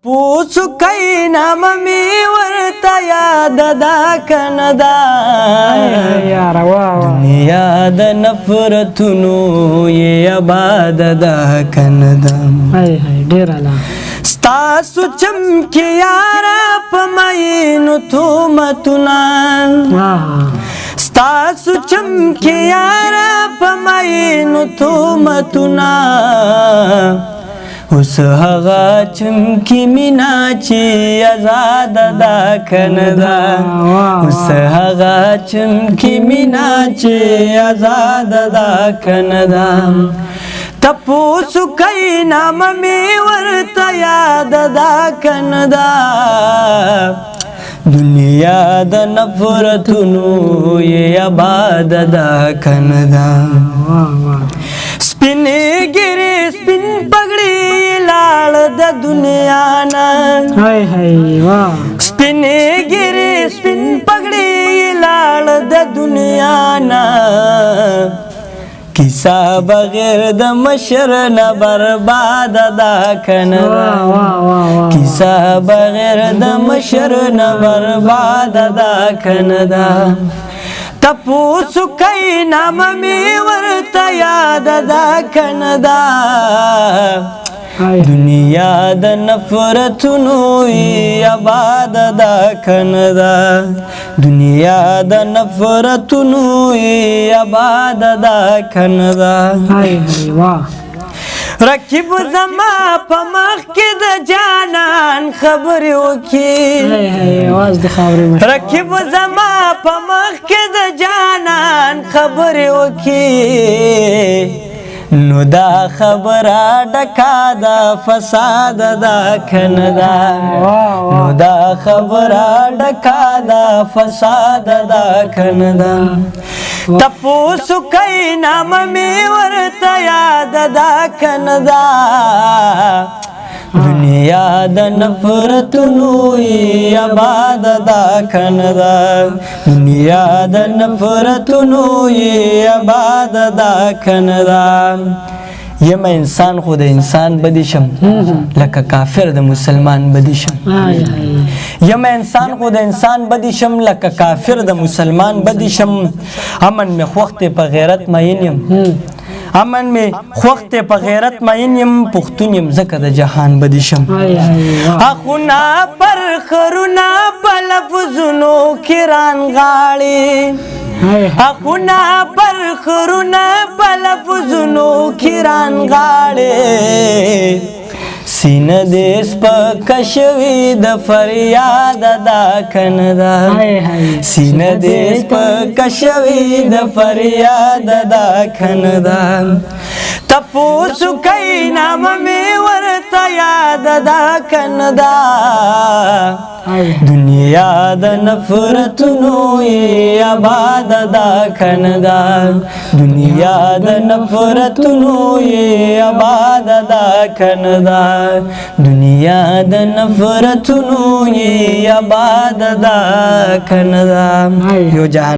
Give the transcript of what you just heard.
تپوس کئی نام می ورتا یاد دا کندا دنیا د نفرتونو یہ آباد دا کندا ستاسو چمکی یارا پمینو تومتنا ستاسو چمکی یارا پمینو تومتنا اوس هغه چمکی مینا چې آزاد دا کندا اوس هغه چمکی مینا چې آزاد دا کندا تپوس کئی نام می ورتا یاد دا کندا دنیا د نفرتونو یہ آباد دا کندا سپینی گیری سپین پگڑی لال دا دنیا نا سپینی گیری سپین پگڑی لال دا دنیا نا کیسا بغیر د مشر نه برباد دا کندا کیسا بغیر د مشر نه برباد دا کندا تپوس کئی نام می ورتا یاد دا کندا دنیا د نفرتونو آباد دا کندا دنیا د نفرتونو آباد دا کندا رکیب زما په مخ کې د جانان خبرې وکي رکیب زما په مخ کې د جانان خبرې وکي نو دا خبره ډکا دا فساد دا کندا نو دا خبره ډکا دا فساد دا کندا تپوس کئی نام می ورتا یاد دا کندا دنیا د نفرتونو آباد دا کندا دنیا د نفرتونو آباد دا کندا یم انسان خود انسان بدیشم لکه کافر د مسلمان بدیشم یم انسان خود انسان بدیشم لکه کافر د مسلمان بدیشم امن می خوخت په غیرت مین یم امن می خوخت په غیرت مین یم پختون یم زکه د جهان بدیشم اخونا پر خرونا په لفظونو کې رانغاړي اخونا پر خرونا په لفظونو کې رانغاړي سینه دې سپکه شوې د فریاد دا کندا سینه دې سپکه شوې د فریاد دا کندا تپوس کئی نام می ورتا یاد دا کندا دنیا د نفرتونو آباد دا کندا دنیا د نفرتونو آباد دا کندا دنیا د نفرتونو آباد دا کندا یو جهان